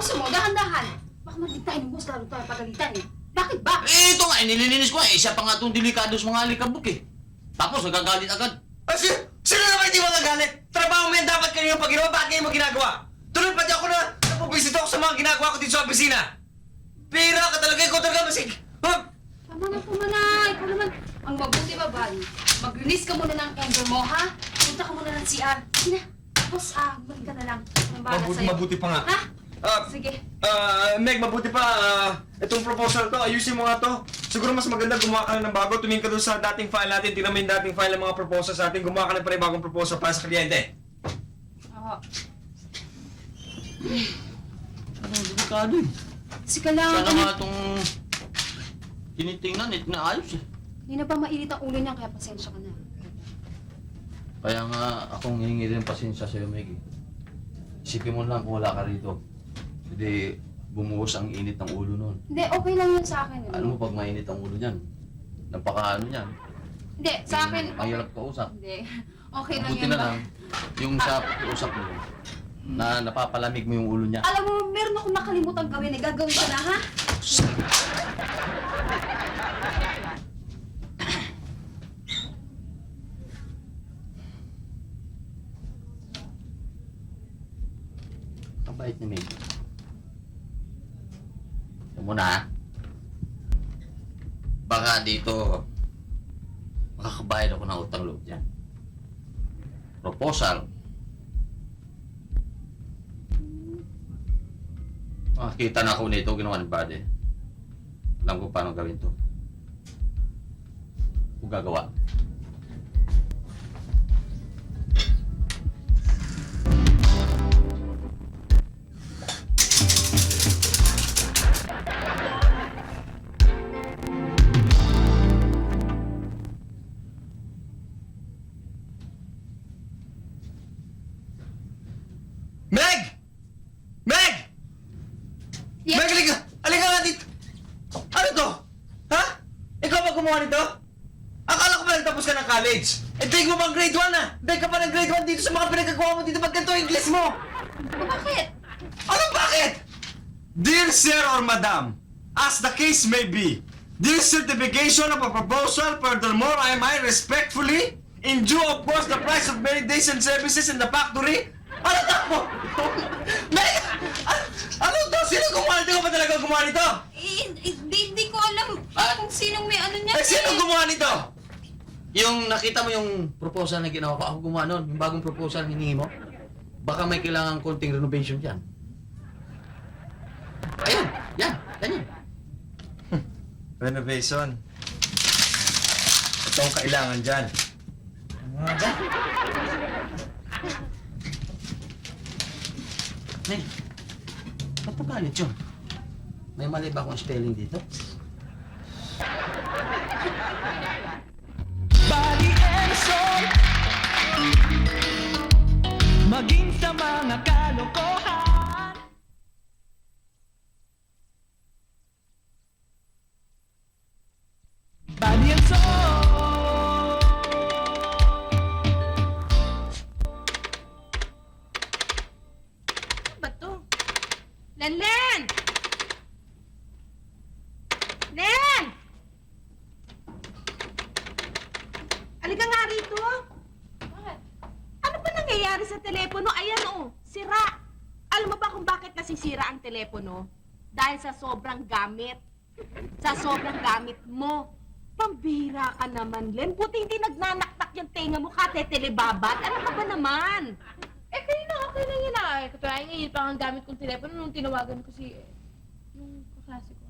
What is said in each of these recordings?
Tapusin mo, dahan-dahan. Baka magligtayin mo, lalo tayo pagalitan eh. Bakit ba? Eh, ito nga, nililinis ko eh. Siya pa nga itong delikado sa mga alikabok eh. Tapos, nagagalit agad. Sino naman hindi magagalit? Trabaho mo yan dapat kanina pag ginawa, bakit ngayon mo ginagawa? Tuloy pati ako na napubisit ako sa mga ginagawa ko dito sa opisina. Pira ka talaga, ikaw talaga masig. Tama na po, Manay. Ikaw naman, ang mabuti ba, Bali? Mag-release ka muna ng anger mo, ha? Punta ka muna ng CR. Sige na. Tapos, balik ka na lang. Mabuti pa nga. Ha? Sige. Meg, mabuti pa. Itong proposal to, ayusin mo nga to. Siguro mas maganda gumawa ka na ng bago. Tumingin ka doon sa dating file natin. Tingnan mo yung dating file ng mga proposal sa atin. Gumawa ka na pa rin bagong proposal para sa kliyente. Oo. Ano, delikado eh. Sige lang. Sana nga itong tinitingnan, naayos eh. Hindi na ba mainit ang ulo niya, kaya pasensya ka na. Kaya nga, akong hihingi rin pasensya sa'yo, Meg. Isipin mo lang kung wala ka rito. Hindi bumuhos ang init ng ulo nun. Hindi, okay lang yun sa akin. Alam mo, pag mainit ang ulo niyan, napaka-ano niyan. Hindi, sa akin. Mahirap kausap. Hindi. Okay lang Mabuti yun na ba? lang, yung sa usap mo, na napapalamig mo yung ulo niya. Alam mo, meron akong nakalimutan gawin eh. Gagawin ko na, ha? Kabait ni Meg. Ito muna, ha? Baka dito, makakabayad ako ng utang loob dyan. Proposal. Makakita na ako nito, ginawa ni Buddy. Alam ko paano gawin to. Kung gagawa. Meg! Meg! Yeah. Meg, halika! Halika nga dito! Ano to? Ha? Ikaw ba gumawa nito? Akala ko ba nagtapos ka ng college? Eh, daig mo bang grade 1 na? Daig ka pa ng grade 1 dito sa mga pinagkagawa mo dito. Ba't ganito ang English mo? Bakit? Anong bakit? Dear Sir or Madam, as the case may be, this certification of a proposal, furthermore, I respectfully, in due of course, the price of many days and services in the factory. Ano takbo? Meg! Ano to? Sino gumawa nito? Ikaw ba talaga gumawa nito? Hindi ko alam kung sinong may ano niya. Eh, sino gumawa nito? Yung nakita mo yung proposal na ginawa ko, ako gumawa nun, yung bagong proposal hiningi mo, baka may kailangan konting renovation dyan. Ayun, yan, ganyan. Renovation. Ito ang kailangan dyan. Ano nga dyan? Nay, ba't magalit yun? May mali ba akong spelling dito? Body and soul, maging sa mga kalokohan. Body and soul. Ano ba to? Lenlen! Len! Halika nga rito. Bakit? Ano ba nangyayari sa telepono? Ayan sira. Alam mo ba kung bakit nasisira ang telepono? Dahil sa sobrang gamit. Sa sobrang gamit mo. Pambira ka naman, Len. Buti hindi nagnanaktak yung tenga mo, katetelebabat. Ano ka ba naman? Eh, kayo na okay lang yun ah. Kaya ngayon pa ang gamit kong telepono nung tinawagan ko si... yung kaklase ko.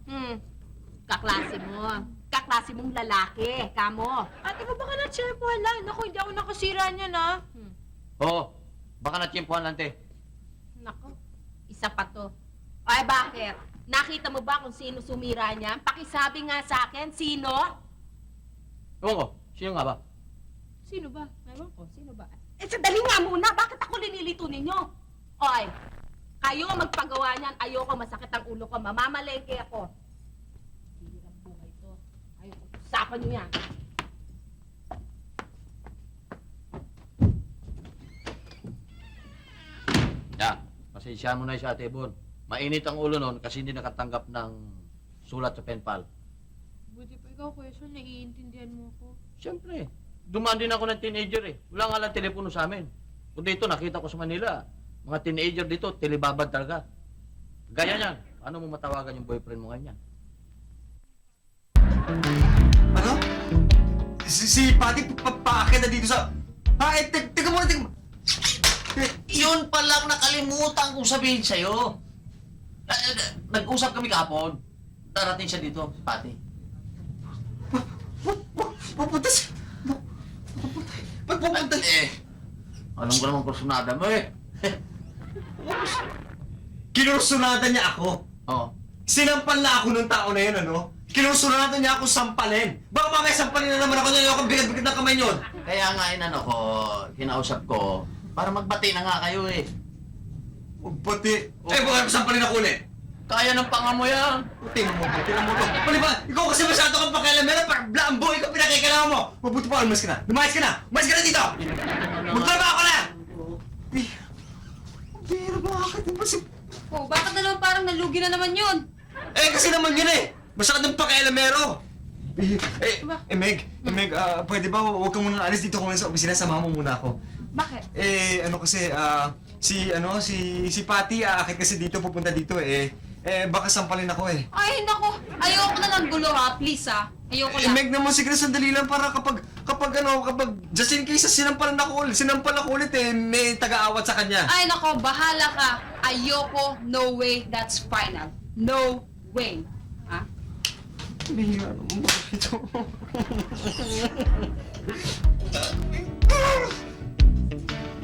Kaklase mo. Kaklase mong lalaki. Kamo. Ate, baka na-tsempohan lang. Naku, hindi ako nakasira niya na. Oo, baka natiyempohan lang, te. Nako, isa pa to. Ay, bakit? Nakita mo ba kung sino sumira niya? Pakisabi nga sa akin, sino? Ewan ko, sino nga ba? Sino ba? Ewan ko, sino ba? Eh, sandali nga muna. Bakit ako linilito ninyo? Oy, kayo ang magpagawa niyan. Ayoko masakit ang ulo ko. Mamamalengke ako. Hirang buhay to. Ayoko. Usapan niyo yan. Yan, pasensya mo na siya, Ate Bon. Mainit ang ulo noon kasi hindi nakatanggap ng sulat sa pen pal. Buti pa ikaw, Kuya Sol, naiintindihan mo ako. Siyempre, dumaan din ako ng teenager eh. Wala nga lang telepono sa amin. Kung dito, nakita ko sa Manila, mga teenager dito, telebabad talaga. Gaya niyan, ano mo matawagan yung boyfriend mo ganyan? Ano? Si Patty paakit na dito sa... Teka muna, teka muna. Yun pa lang nakalimutan kong sabihin sa'yo. Nag-usap kami kahapon. Darating siya dito, Pati. Papunta siya. Papunta. Alam ko naman personada mo eh. Kinursunada niya ako. Oo. Sinampal na ako nung tao na yun, ano? Kinursunada niya ako sampalin. Baka mamaya sampalin na naman ako na yung bigat-bigat ng kamay yun. Kaya nga inano ko, kinausap ko, para magbati na nga kayo eh. Pati. Baka sampalin ako ulit. Kaya ng panga mo yan. Tingnan mo to. Pali ba, ikaw kasi masyado kang pakialamera, parang blambo, ikaw pinakikailangan mo. Mabuti pa, umas ka na. Lumayas ka na. Umayas ka na dito. Magtrabaho ka na. Pero bakit? Oh, bakit na naman parang nalugi na naman yun? Kasi naman yun eh. Masyadong pakialamero. Meg, pwede ba huwag ka muna alis dito ko ngayon sa opisina, samahan mo muna ako. Bakit? Si Patty aakit kasi dito, pupunta dito baka sampalin ako eh. Ay, nako. Ayoko na ng gulo ha. Please ha. Ayoko lang. Meg naman, sige na sandali lang para kapag just in case sinampal ako ulit may taga-awat sa kanya. Ay nako, bahala ka. Ayoko, no way, that's final. No way. Ha? Bihira naman ba ito?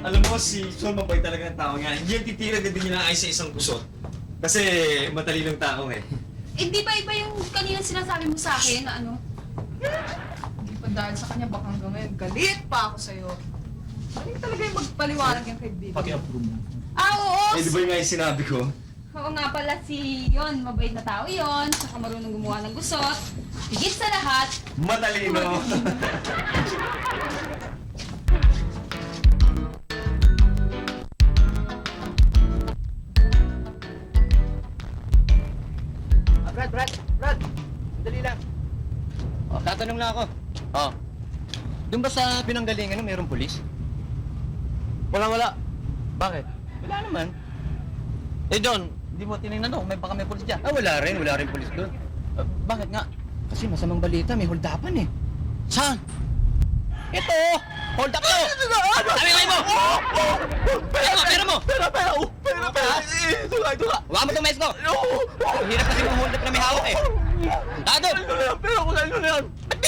Alam mo, si Sol mabait talaga ng tao nga. Hindi yung titira na din niya ay sa isang kusot. Kasi matalinong tao eh. Hindi ba iba yung kanina sinasabi mo sa akin na ano? Hindi pa dahil sa kanya, baka hanggang ngayon, galit pa ako sa'yo. Galit talaga yung magpaliwanag yung kaibigan. Oo. Di ba yung nga yung sinabi ko? Oo nga pala yon, mabait na tao yon, saka marunong gumawa ng gusot. Higit sa lahat, Matalino. Brad! Dali lang. Tatanong lang ako. Oh. Doon ba sa pinanggalingan mayroong pulis? Wala. Bakit? Wala naman. John, hindi mo tinignan doon, baka may pulis dyan. Wala rin pulis doon. Bakit nga? Kasi masamang balita, may holdapan eh. Saan? Ito! Hold up to! Sabi kayo mo! Pera mo! Tuga! Huwag mo itong mais ko! Ang hirap kasi mong hold up na may hawak eh. Tado! Pero kung ano na yan? Ba't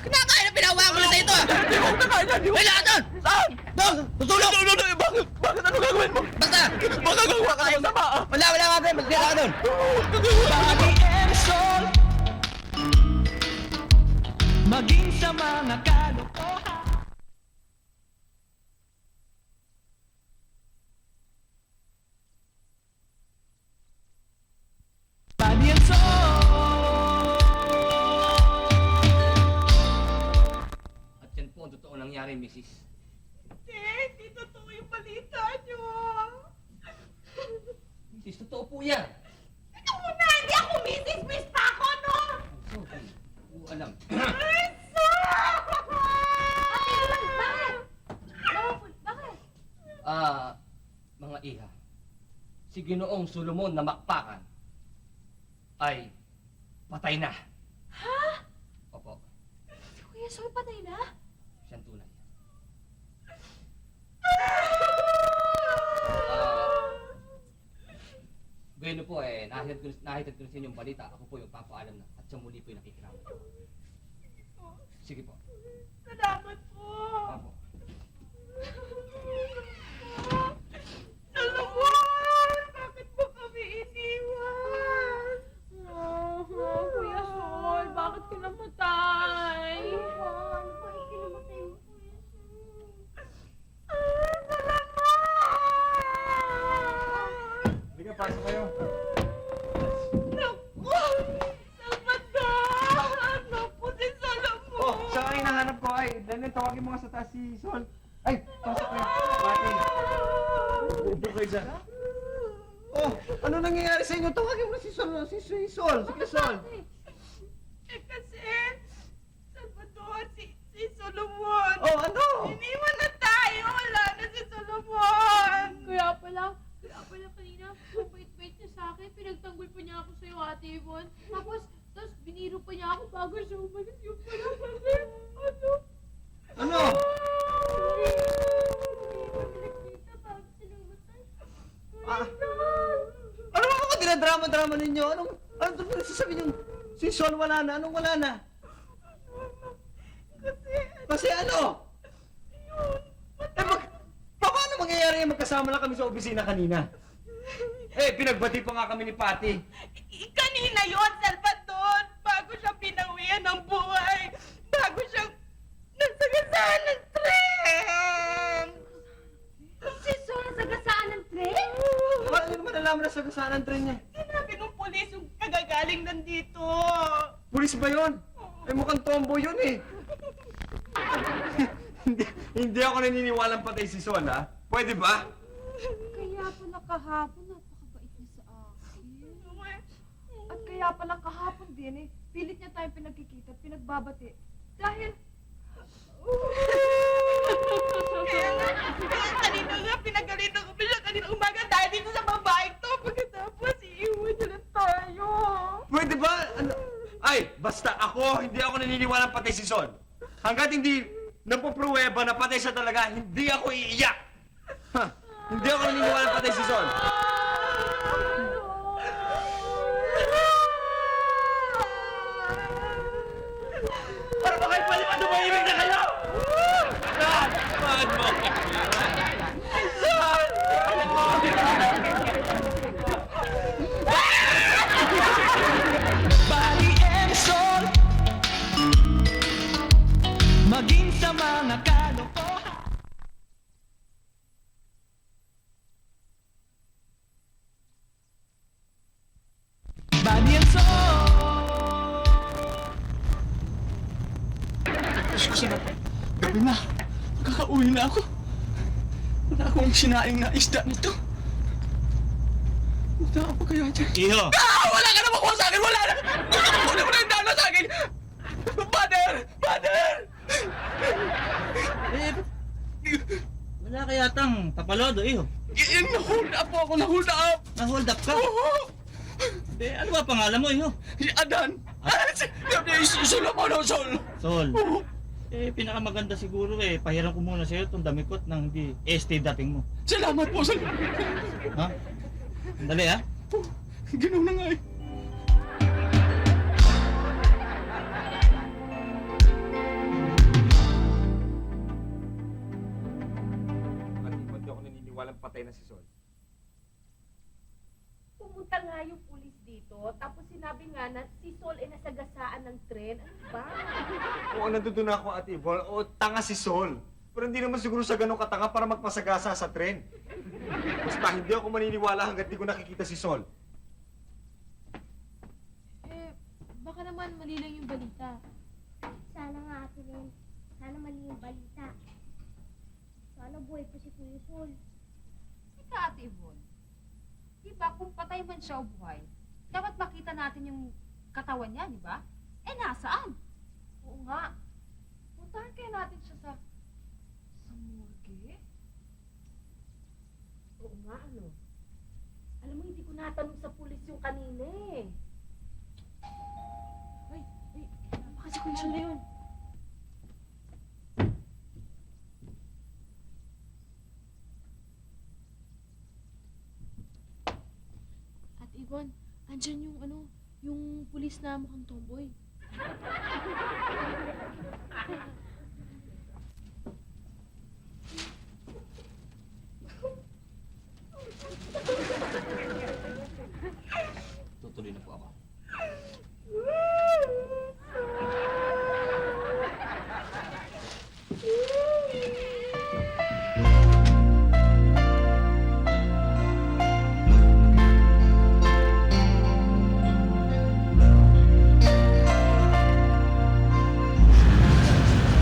kinakain na pinahawakan ko na sa ito ah? Hindi ko kinakain yan! Wala ka doon! Saan? Doon! Tutulog! Bakit ano gagawin mo? Basta! Baka gagawa ka ng masama! Wala nga gawin! Magdira ka doon! Pati and Sol. Maging sa mga kalokohan. Pati and Sol. At yan po ang totoo nangyari, Mrs. Hindi totoo yung balita niyo. Mrs, totoo po yan. Ito muna, hindi ako miss pa ako, no? Sorry. Alam. Mga iha, si Ginoong Solomon na makpakan ay patay na. Ha? Opo, Si Kuya Sol patay na? siyang tunay. Gayun po nahitad ko na sa inyong balita. Ako po yung papaalam na at sa muli po yung nakikiramay. Sige po. Salamat po. Opo. Solomon! Bakit mo kami iniwan? Kuya Sol, bakit ka namatay? Hindi ka, pasok kayo. Naku! Salvador! Naku, si Solomon! Siya ang hinahanap ko ay, Daniel, tawagin mo nga sa taas si Sol. Ay, pasok kayo. Pati. Upo kayo dyan. Oh, ano nangyayari sa inyo? Tawagin mo na si Sol. Si Sol. Sige, Sol. Eh kasi, Salvador, si Solomon. Oh, ano? Iniwan na tayo. Wala na si Solomon. Kaya pala kanina, ang bait-bait niya sa akin. Pinagtanggol pa niya ako sa'yo, Ate Yvonne. Tapos biniro pa niya ako bago siya umalis. Yung pala kasi, ano? Ano? Pinagkita bago siya namatay. Ah, ano ba mga dinadrama-drama ninyo? Ano sasabi niyo? Si Sol wala na. Anong wala na? Kasi ano? Paano mangyayari yung magkasama lang kami sa opisina kanina? Pinagbati pa nga kami ni Patty. Kanina yon, Salvador. Bago siya pinawian ng buhay. Bago siyang nasagasaan ng tren. Si Sol nasagasaan ng tren? Paano naman nalaman na sagasaan ang tren niya? Sinabi ng polis yung kagagaling nandito. Pulis ba yun? Mukhang tomboy yun eh. hindi ako naniniwalang patay si Sol, ha? Pwede ba? Kaya pala kahapon, napakabait niya sa akin. At kaya pala kahapon din pilit niya tayong pinagkikita at pinagbabati. Dahil, Kaya kanina nga, pinagalitan ko pa siya kanina umaga dahil dito sa babaeng to. Pagkatapos, iiwan niya na tayo. Pwede ba? Ano? Ay, basta hindi ako naniniwalang patay si Sol. Hanggat hindi napopruweba na patay siya talaga, hindi ako iiyak. Ha, hindi ako naniniwalang patay si Sol. Para ba kayo pwede tumahimik na kayo? Saan mo? Bali and Sol, maging sa mga kalokohan. Bali and Sol. Diyos ko sa gabi na. Kakauwi na ako. Wala akong sinaing na isda nito. Wala ako kaya dyan. Iho! Wala ka na makuha sa akin! Wala na! Wala mo na yung dala sa akin! Father! Father! Wala ka yatang papalodo, iho. Na-hold up po ako! Na-hold up! Na-hold up ka? Oo! Ano ba pangalan mo, iho? Si Adan! Si Solomon o Sol! Sol. Oo! Pinakamaganda siguro pahiram ko muna sa'yo itong damit ng hindi ST dating mo. Salamat po! Ha? Dali, ha? Ginaw na nga eh! Hindi ako naniniwalang patay na si Sol. Pumunta nga yung pulis dito, tapos sinabi nga na si Sol ay nasagasaan ng tren. Ano ba? Oo, nandun na ako, Ate Yvonne. Oo, tanga si Sol. Pero hindi naman siguro sa ganun katanga para magpasagasa sa tren. Basta hindi ako maniniwala hanggat di ko nakikita si Sol. Baka naman mali lang yung balita. Sana nga, Ate Len. Sana mali yung balita. Sana buhay pa si Kuya Sol. Ika, Ate Yvonne. Diba, kung patay man siya o buhay, dapat makita natin yung katawan niya, di ba? Nasaan? Oo nga. Puntahan kaya natin siya sa morgue? Oo nga, ano? Alam mo, hindi ko natanong sa pulis yung kanina eh. Baka si Kuya Sol na yun. At Yvonne, andyan yung pulis na mukhang tomboy. Tutuloy na po ako.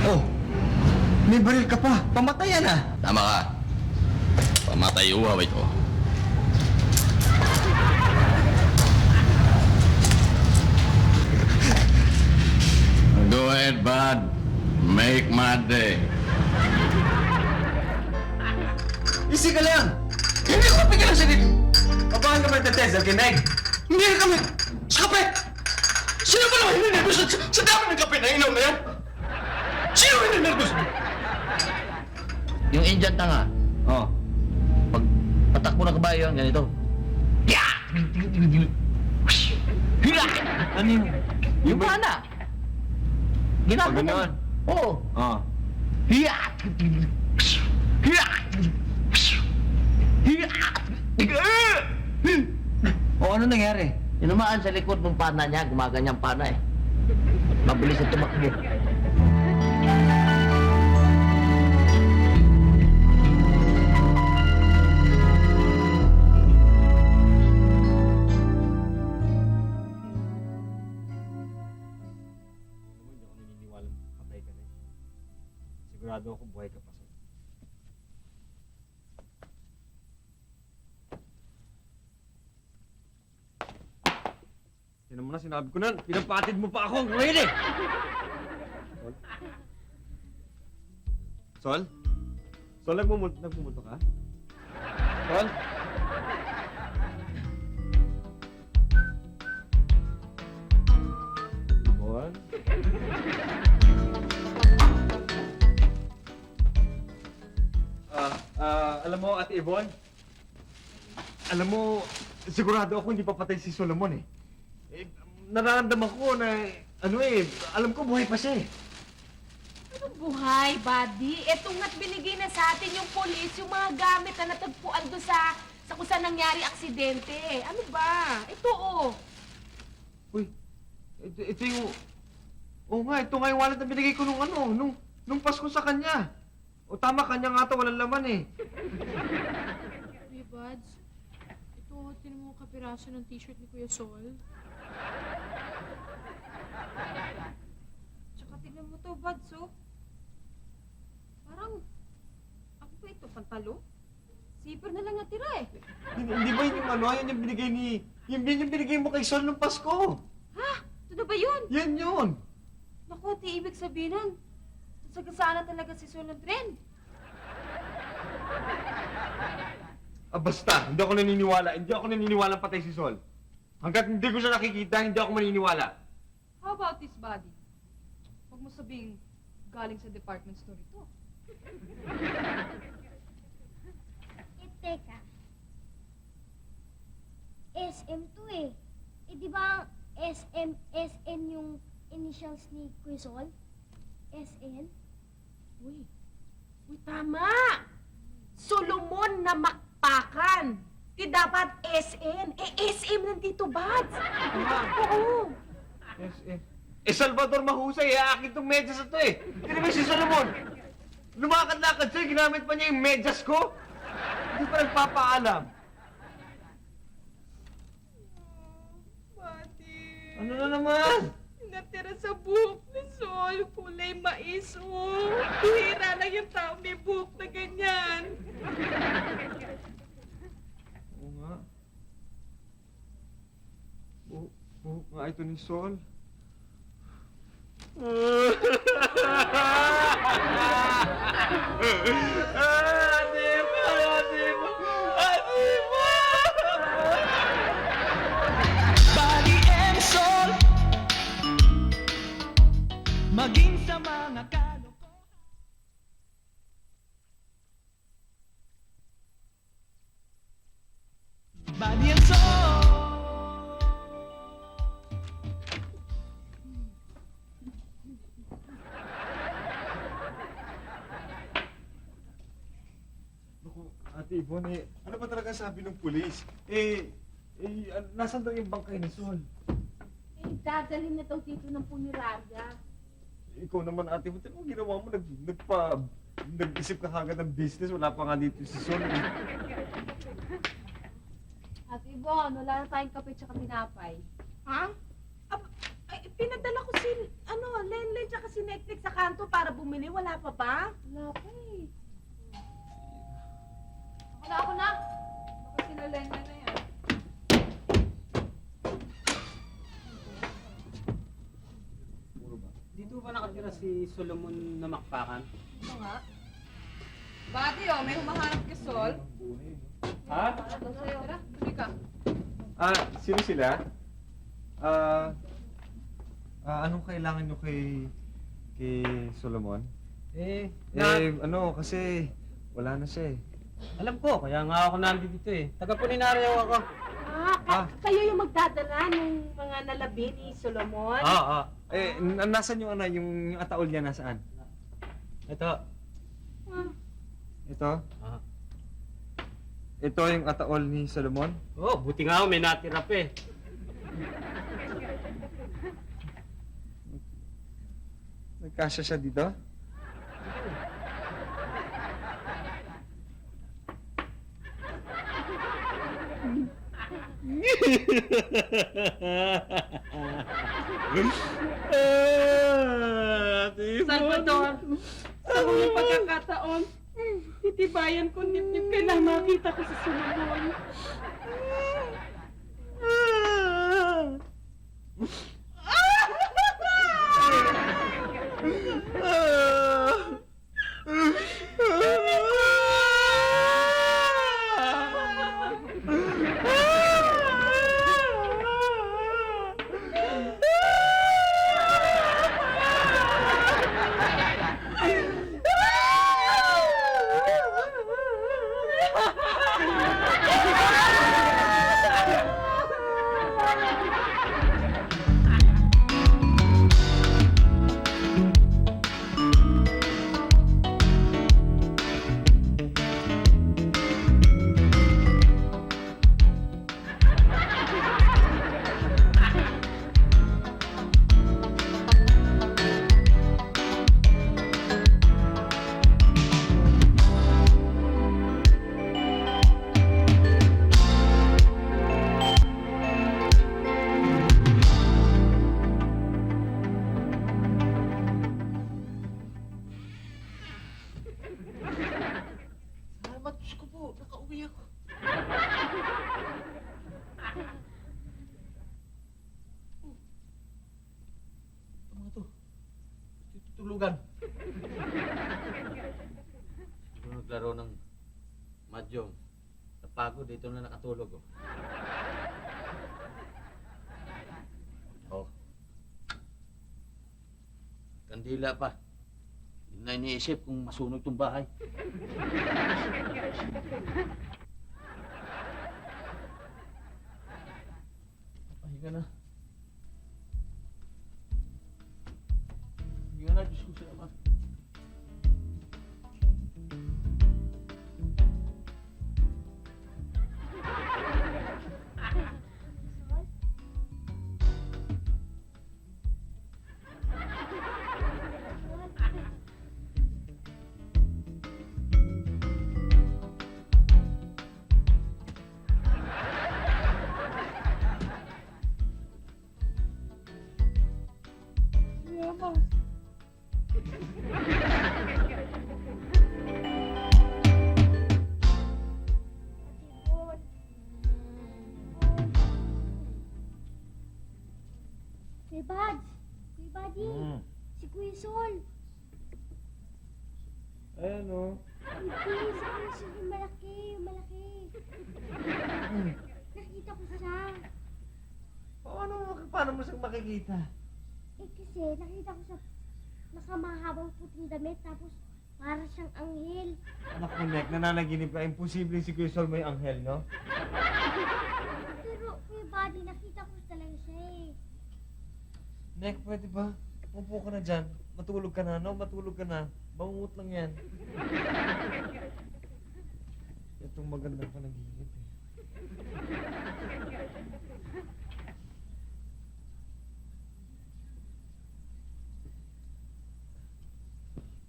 Oh, may baril ka pa. Pamatayan ah. Tama ka. Pamatay uhaw ito. Go ahead, bud. Make my day. Easy ka lang! Hindi ko mapigilan sa dito! Pabahan ka magte-test, Alkineg! Hindi na kami! Sa kape! Sino ba naman hininervous sa dami ng kape na inom na yan? Sino hininervous? Yung Indian tanga, Oh. pag patakbo ng kabayo yan, ganito. Ano yun? Yung pana. Ginagawa Pag ganon? Oo. Oh. O ano nangyari? Tinamaan sa likod ng pana niya, gumaganyang pana eh. Mabilis na tumakbo. Hindi ako naniniwala patay ka na eh. Sigurado ako buhay ka pa. Sol. Yan mo na, sinabi ko na, pinapatid mo pa ako hanggang ngayon eh! Sol? Sol, nagmumulto ka? Sol? Sol? Alam mo, Ate Yvonne, alam mo, sigurado ako hindi pa patay si Solomon eh. Nararamdaman ko na, alam ko buhay pa siya eh. Anong buhay, buddy? Eto nga't binigay na sa atin yung polis, yung mga gamit na natagpuan doon sa kung saan nangyari aksidente. Ano ba? Ito, oh. Uy, ito yung... Oo nga, ito nga yung wallet na binigay ko nung Pasko sa kanya. O tama, kanya nga to, walang laman eh. Hey, buds. Ito, tinan mo ang kapiraso ng t-shirt ni Kuya Sol. Tsaka tignan mo to, Buds, oh. Parang, ako ba ito, pantalo? Zipper na lang natira eh. Hindi ba yun yun yung binigay yung binigay mo kay Sol nung Pasko? Ha? Ito na ba yun? Yan yun! Naku, di ibig sabihin nun. Sagasaan na talaga si Sol ng trend. Basta, hindi ako naniniwala patay si Sol. Hanggat hindi ko siya nakikita, hindi ako maniniwala. How about this, buddy? Huwag mo sabing galing sa department store ito. Teka. SM to eh. Di ba SN yung initials ni Kuya Sol? SN? Uy, tama! Solomon na Makpakan. Di dapat SN. SM nandito, buds. Oo. Salvador Mahusay, akin tong medyas na to eh. Hindi ba si Solomon? Lumakad-lakad siya, ginamit pa niya yung medyas ko. Hindi pa nagpapaalam. Buddy. Ano na naman? Natira sa buhok ni Sol, kulay mais, oh. Bihira lang yung tao may buhok na ganyan. Oo nga. Buhok nga ito ni Sol. Body and soul. Maging sa mga kalokohan. Body and soul. Naku, Ate Yvonne, ano ba talaga sabi ng pulis? Nasaan daw yung bangkay ni Sol? Dadalhin na daw dito ng punerarya. Ikaw naman, Ate Yvonne, ano ginawa mo? Nag-isip ka kagad ng business, wala pa nga dito si Sol. Ate Yvonne, wala na tayong kape tsaka tinapay. Ha? Pinadala ko si, Lenlen tsaka si Netflix sa kanto para bumili. Wala pa ba? Wala pa eh. Ako na. Baka sila Lenlen na yan. Dito ba si Solomon na makpakan? Ano nga? Buddy, oh, may humahanap kay Sol. Ha? Ano sa'yo? Tara, tuloy ka. Sino sila? Anong kailangan nyo kay Solomon? Kasi wala na siya eh. Alam ko, kaya nga ako nandito eh. Taga-Pulinaryo ako. Kayo yung magdadala ng mga nalabi ni Solomon? Nasaan yung yung ataol niya nasaan? Ito. Ito? Ah. Ito yung ataol ni Solomon? Oh, buti nga ako may natira pa eh. Nagkasya siya dito? Salvador, sa huling pagkakataon, titibayan ko nip-nip kailang makita ko sa Solomon. Salamat, Diyos ko po. Nakauwi ako. Ito mga to. Tutulugan. Ito naglaro ng mahjong. Napagod, dito na nakatulog. Oh. Kandila pa. Hindi na iniisip kung masunog tong bahay. Pahinga na. Pahinga na, Diyos ko sa Ama. Kuya Buds! Kuya Buddy! Si Kuya Sol! Ayan o. Hindi, si Kuya Sol yung malaki, yung malaki. Nakita ko siya. Paano mo siyang makikita? Eh kasi nakita ko siya nakamahabang puting damit tapos para siyang anghel. Anak ko, Nek, nananaginip ka. Imposible si Kuya Sol may anghel, no? Pero Kuya Buddy, nakita ko talaga siya eh. Nek, pwede ba? Upo ka na dyan. Matulog ka na, no? Matulog ka na. Bangungot lang yan. Itong maganda pa naginip eh.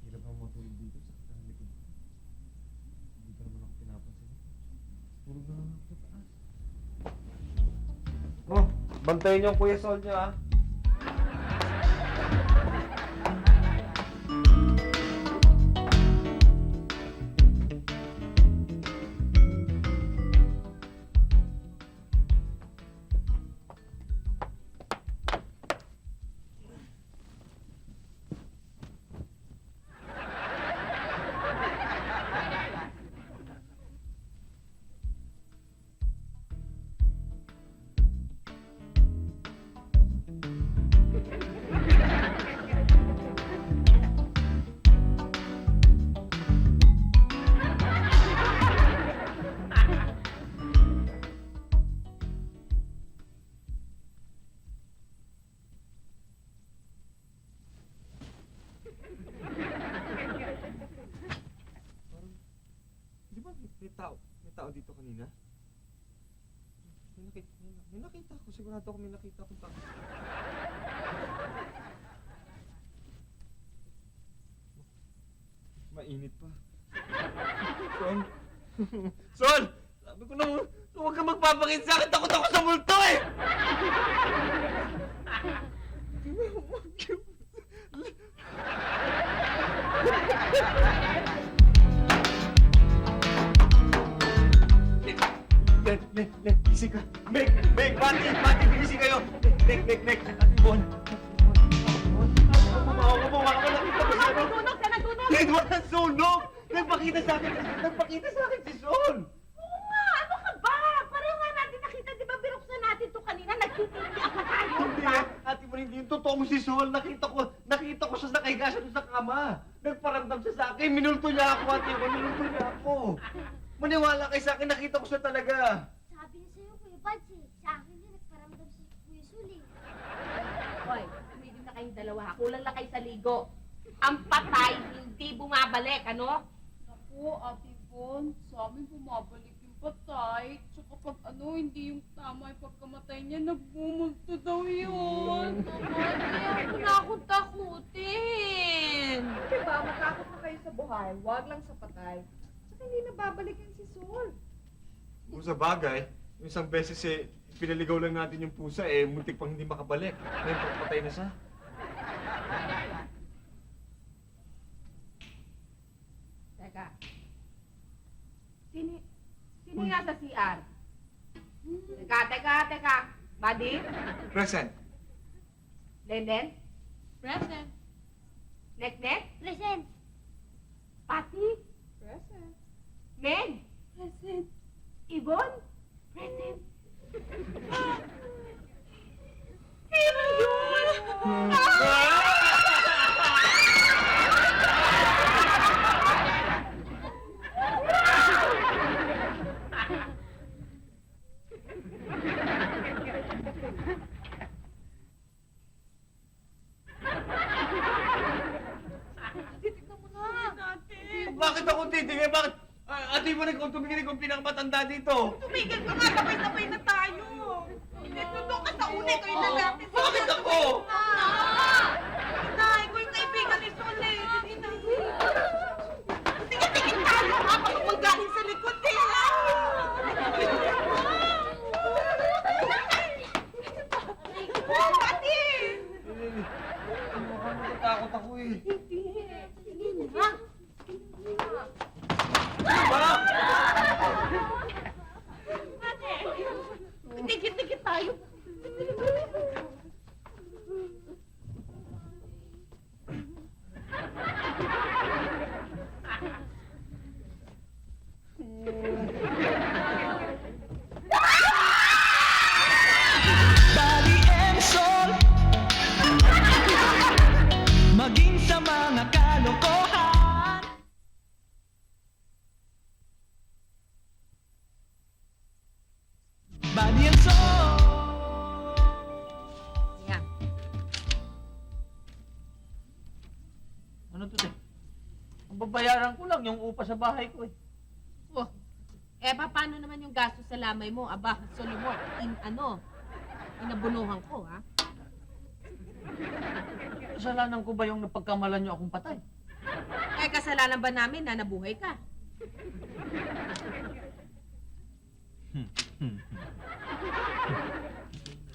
Hirap ang matulog dito sa likod ko. Hindi ka naman ako pinapansin. Tulog na lang ako sa taas. Oh, bantayin niyo ang Kuya Sol niyo ah. kanina? May nakita ko. Sigurado ako may nakita akong tao. Mainit pa. Sol! Sol! Sabi ko na, huwag ka magpapakit sa akin. Takot ako sa multo eh! Gising ka. Meg! Bati, gising kayo. Meg, Bon. Bumawa ka, nakita ko siya. Nagtunog ka, nagtunog! Hindi, walang sunog! Nagpakita sa akin si Sol! Oo nga, ano ka ba? Pareho nga natin nakita, di ba binuksan natin to kanina, nagtitindi ako tayo. Hindi, ate mo hindi yung totoong si Sol. Nakita ko siya nakahiga siya doon sa kama. Nagparamdam siya sa akin, minulto niya ako, ate mo, minulto niya ako. Maniwala kayo sa akin, nakita ko siya talaga. Sabi niya sa'yo, Kuya Buds eh. Sa akin din, nagparamdam si Kuya Sul eh. Hoy, tumigil na kayong dalawa, ha? Kulang lang kayo sa ligo. Ang patay, hindi bumabalik, ano? Naku, Ate Von, sa amin bumabalik yung patay. Tsaka pag hindi yung tama yung pagkamatay niya, nagbumulto daw yun. Kaya ako na akong takutin. Diba, matakot na kayo sa buhay, wag lang sa patay. Tsaka hindi na babalik yan si Sol. Kung sa bagay, yung isang beses pinaligaw lang natin yung pusa muntik pang hindi makabalik. Ngayon, pagpatay na siya. Teka. Sino nga sa CR? Teka. Buddy? Present. Lenden? Present. Nek? Present. Pati? Present. Meg? Present. Ibon? Present. Sino yun? Bakit ako titingin? Bakit? Ate mo tumingin kung pinakamatanda dito. Tumigil ka nga, sabay-sabay na tayo. Nandun ka sa una, kayo na natin. Bakit ako? Inay, ko yung kaibigan ni Sole. Tingin tayo, ha? Baka manggaling sa likod eh. Pati! Mukhang natatakot ako eh. Sige na. Dikit-dikit tayo. Bali and Sol, maging sa mga kalokohan. Bali and Sol. Yan. Ano to, te? Ang babayaran ko lang yung upa sa bahay ko eh. Oh. Paano naman yung gasto sa lamay mo? Aba, Solomon, inabunuhan ko, ha? Kasalanan ko ba yung napagkamalan niyo akong patay? Kasalanan ba namin na nabuhay ka?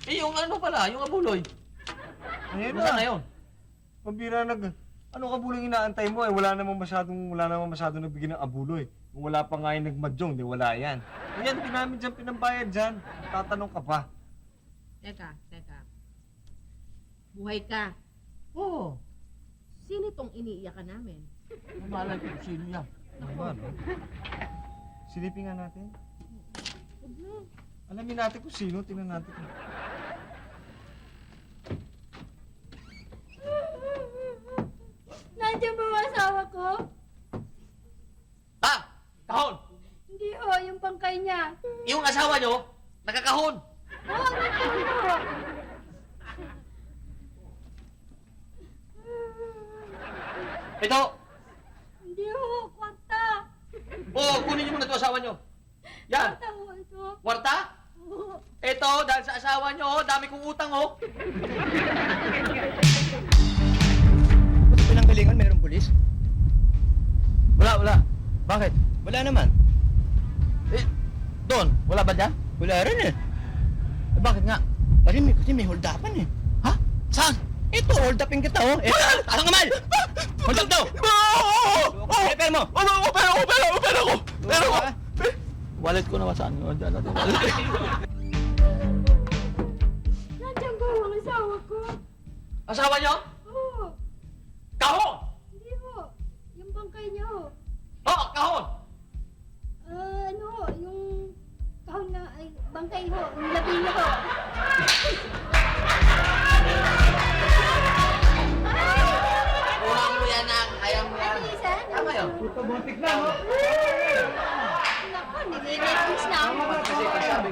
Yung ano pala, yung abuloy. Ayun Ano na yun? Pambira ano ka buling inaantay mo wala namang masyadong nagbigay ng abuloy. Kung wala pa nga yung nagmadyong, di wala yan. Yan, namin dyan pinambayad dyan. Tatanong ka pa. Teka. Buhay ka. Oo. Sino tong iniiyakan namin? Mamalay ko kung sino yan. Naman, no? Silipin nga natin. Huwag na. Alamin natin kung sino, tingnan natin. Nandiyan ba ang asawa ko? Ha? Kahon! Hindi ho, yung bangkay niya. Yung asawa niyo, nakakahon! Oo, nandun ho. Ito! Hindi ho, kwarta. Oo, kunin niyo muna ito asawa niyo. Yan. Tawo ito. Kwarta? Ito, dahil sa asawa nyo, dami kong utang, oh. Sa pinanggalingan, mayroong pulis? Wala. Bakit? Wala naman. Eh, doon, wala ba dyan? Wala rin eh. Eh, bakit nga? Kasi may hold upan eh. Ha? Saan? Ito, hold upin kita oh. Eh, asang kamal! Hold up daw! Pera mo! Pera ko! Wallet ko na saan? Oh, dyan natin. Nandiyan ba ang asawa ko? Asawa nyo? Oo. Kahon! Hindi ho. Yung bangkay niya ho. Oo, kahon! Ano ho, yung kahon na, ay, bangkay ho, yung labi niya ho. Kulang mo yan, ang ayaw mo yan. Alisan? Tama yun. Naku, nire-refuse na ako. Kasi kasabi.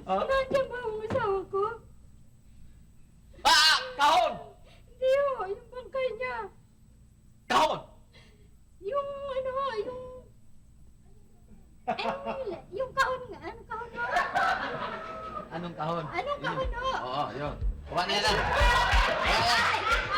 Nandiyan ba ang asawa ko? Kahon! Hindi ho, yung bangkay niya. Kahon! Yung ano ho, yung... yung kahon nga, ano kahon ho? Anong kahon? Anong kahon ho? Oo, yun. Kuha niya lang. Ay!